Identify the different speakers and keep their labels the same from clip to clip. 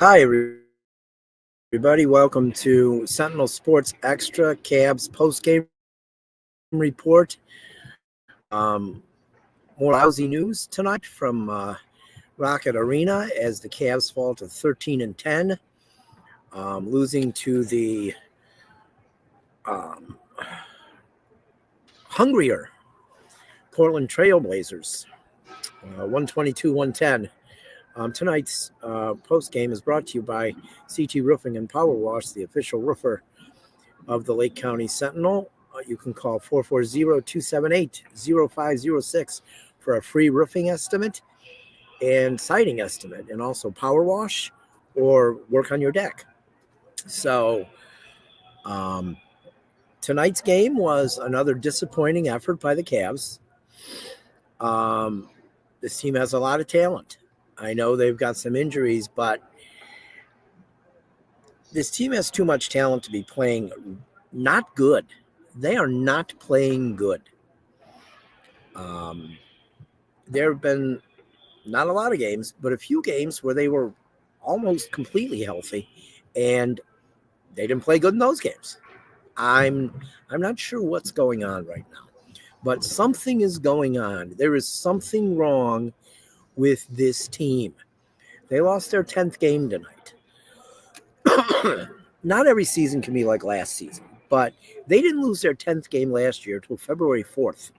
Speaker 1: Hi, everybody. Welcome to Sentinel Sports Extra Cavs postgame report. More lousy news tonight from Rocket Arena as the Cavs fall to 13-10, losing to the hungrier Portland Trailblazers, 122-110. Tonight's postgame is brought to you by CT Roofing and Power Wash, the official roofer of the Lake County Sentinel. You can call 440-278-0506 for a free roofing estimate and siding estimate, and also power wash or work on your deck. So tonight's game was another disappointing effort by the Cavs. This team has a lot of talent. I know they've got some injuries, but this team has too much talent to be playing not good. They are not playing good. There have been not a lot of games, but a few games where they were almost completely healthy, and they didn't play good in those games. I'm not sure what's going on right now, but something is going on. There is something wrong with this team. They lost their 10th game tonight. Not every season can be like last season, but they didn't lose their 10th game last year until February 4th.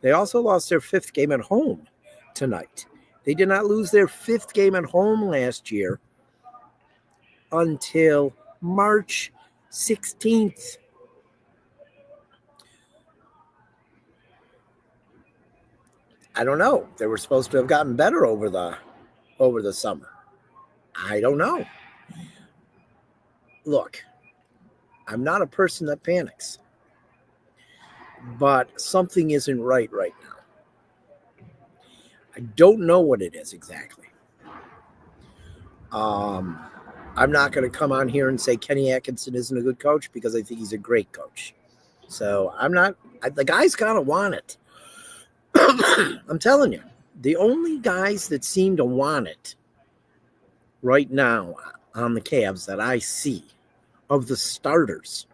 Speaker 1: They also lost their 5th game at home tonight. They did not lose their 5th game at home last year until March 16th. I don't know. They were supposed to have gotten better over the summer. I don't know. Look, I'm not a person that panics, but something isn't right now. I don't know what it is exactly. I'm not going to come on here and say Kenny Atkinson isn't a good coach, because I think he's a great coach. So the guy's got to want it. I'm telling you, the only guys that seem to want it right now on the Cavs that I see of the starters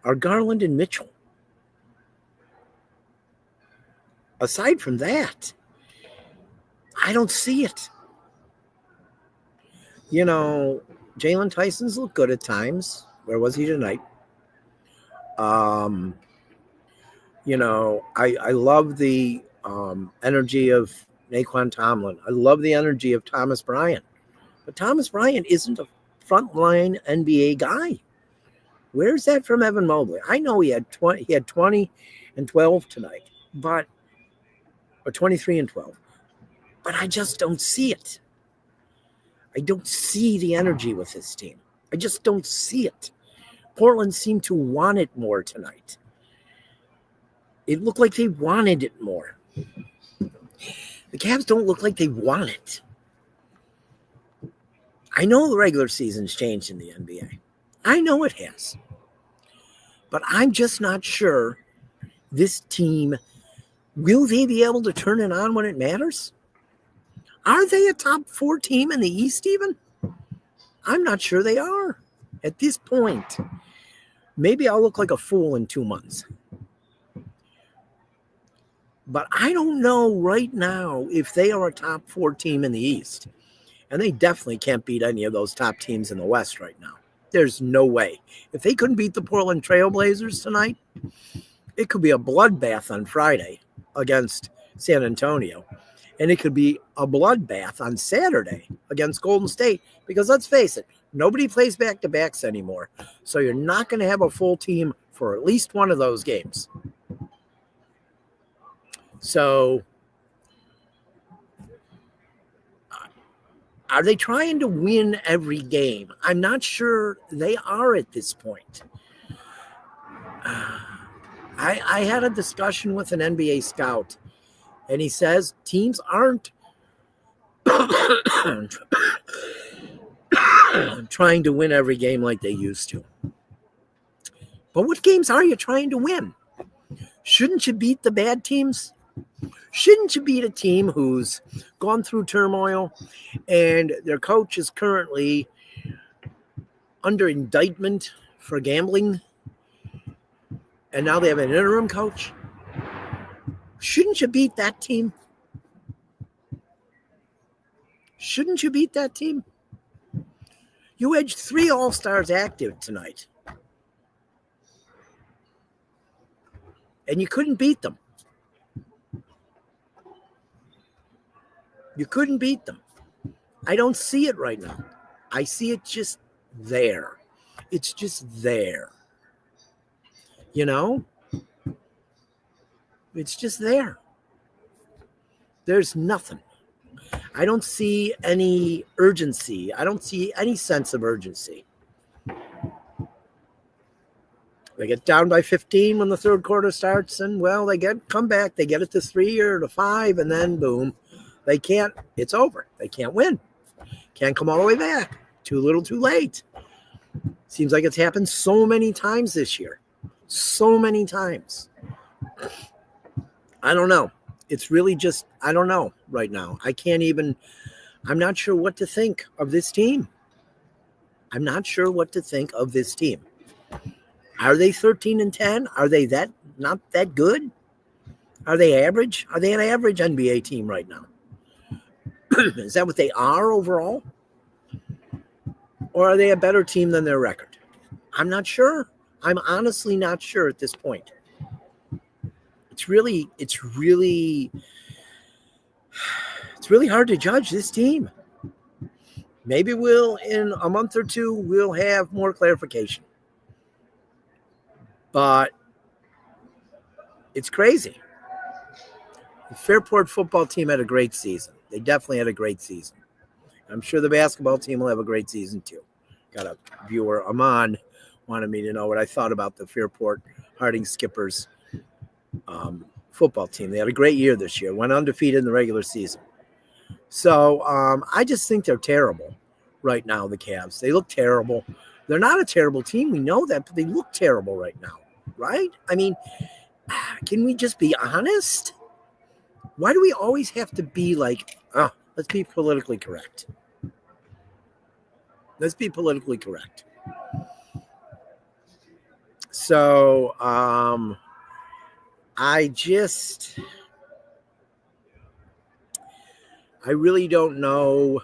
Speaker 1: are Garland and Mitchell. Aside from that, I don't see it. You know, Jalen Tyson's looked good at times. Where was he tonight? I love the energy of Naquan Tomlin. I love the energy of Thomas Bryant. But Thomas Bryant isn't a frontline NBA guy. Where's that from Evan Mobley? I know he had 20 and 12 tonight, or 23 and 12. But I just don't see it. I don't see the energy with this team. I just don't see it. Portland seemed to want it more tonight. It looked like they wanted it more. The Cavs don't look like they want it. I know the regular season's changed in the NBA. I know it has. But I'm just not sure this team, will they be able to turn it on when it matters? Are they a top 4 team in the East even? I'm not sure they are at this point. Maybe I'll look like a fool in 2 months. But I don't know right now if they are a top 4 team in the East. And they definitely can't beat any of those top teams in the West right now. There's no way. If they couldn't beat the Portland Trailblazers tonight, it could be a bloodbath on Friday against San Antonio. And it could be a bloodbath on Saturday against Golden State. Because let's face it, nobody plays back-to-backs anymore. So you're not going to have a full team for at least one of those games. So are they trying to win every game? I'm not sure they are at this point. I had a discussion with an NBA scout, and he says teams aren't trying to win every game like they used to. But what games are you trying to win? Shouldn't you beat the bad teams? Shouldn't you beat a team who's gone through turmoil and their coach is currently under indictment for gambling, and now they have an interim coach? Shouldn't you beat that team? Shouldn't you beat that team? You had 3 All-Stars active tonight, and you couldn't beat them. You couldn't beat them. I don't see it right now. I see it just there. It's just there. You know? It's just there. There's nothing. I don't see any urgency. I don't see any sense of urgency. They get down by 15 when the third quarter starts, and, well, they come back. They get it to 3 or to 5, and then, boom, they can't. It's over. They can't win. Can't come all the way back. Too little, too late. Seems like it's happened so many times this year. So many times. I don't know. It's really just, I don't know right now. I'm not sure what to think of this team. I'm not sure what to think of this team. Are they 13-10? Are they not that good? Are they average? Are they an average NBA team right now? Is that what they are overall? Or are they a better team than their record? I'm not sure. I'm honestly not sure at this point. It's really hard to judge this team. Maybe in a month or two, we'll have more clarification. But it's crazy. The Fairport football team had a great season. They definitely had a great season. I'm sure the basketball team will have a great season too. Got a viewer, Aman, wanted me to know what I thought about the Fairport Harding Skippers football team. They had a great year this year, went undefeated in the regular season. So I just think they're terrible right now, the Cavs. They look terrible. They're not a terrible team. We know that, but they look terrible right now, right? I mean, can we just be honest? Why do we always have to be like, let's be politically correct? Let's be politically correct. So I really don't know.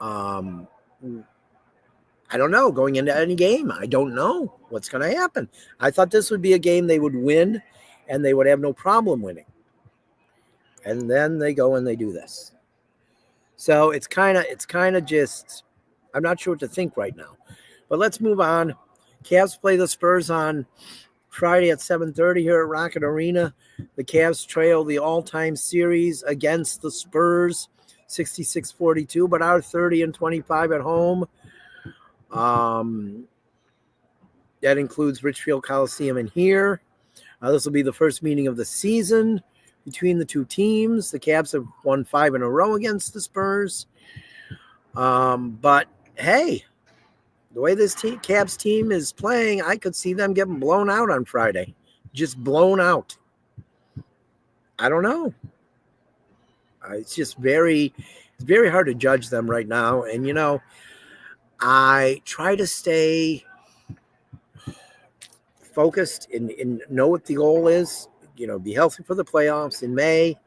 Speaker 1: I don't know going into any game. I don't know what's going to happen. I thought this would be a game they would win and they would have no problem winning. And then they go and they do this. So it's kind of just, I'm not sure what to think right now. But let's move on. Cavs play the Spurs on Friday at 7:30 here at Rocket Arena. The Cavs trail the all-time series against the Spurs, 66-42, but are 30-25 at home. That includes Richfield Coliseum in here. This will be the first meeting of the season between the two teams. The Cavs have won 5 in a row against the Spurs. But, hey, the way this Cavs team is playing, I could see them getting blown out on Friday. Just blown out. I don't know. It's just very hard to judge them right now. And, you know, I try to stay focused and know what the goal is. You know, be healthy for the playoffs in May.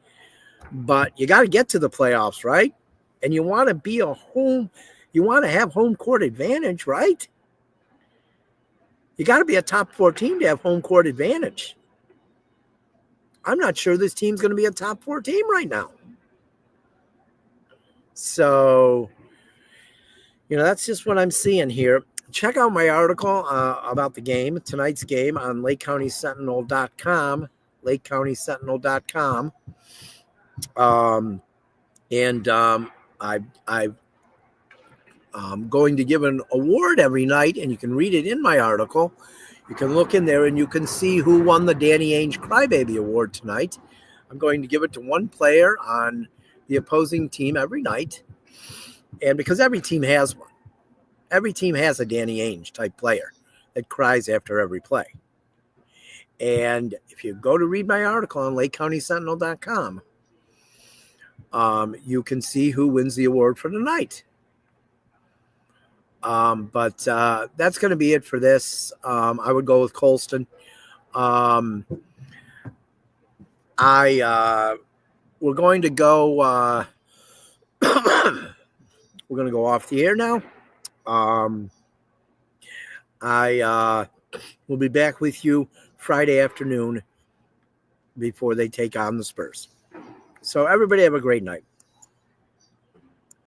Speaker 1: But you got to get to the playoffs, right? And you want to be you want to have home court advantage, right? You got to be a top 4 team to have home court advantage. I'm not sure this team's going to be a top 4 team right now. So, you know, that's just what I'm seeing here. Check out my article about the game, tonight's game, on LakeCountySentinel.com. LakeCountySentinel.com. I'm going to give an award every night, and you can read it in my article. You can look in there, and you can see who won the Danny Ainge Crybaby Award tonight. I'm going to give it to one player on the opposing team every night, and because every team has one. Every team has a Danny Ainge type player that cries after every play. And if you go to read my article on LakeCountySentinel.com, you can see who wins the award for the night. But that's going to be it for this. I would go with Colston. We're going to go. We're going to go off the air now. I will be back with you Friday afternoon before they take on the Spurs. So everybody have a great night.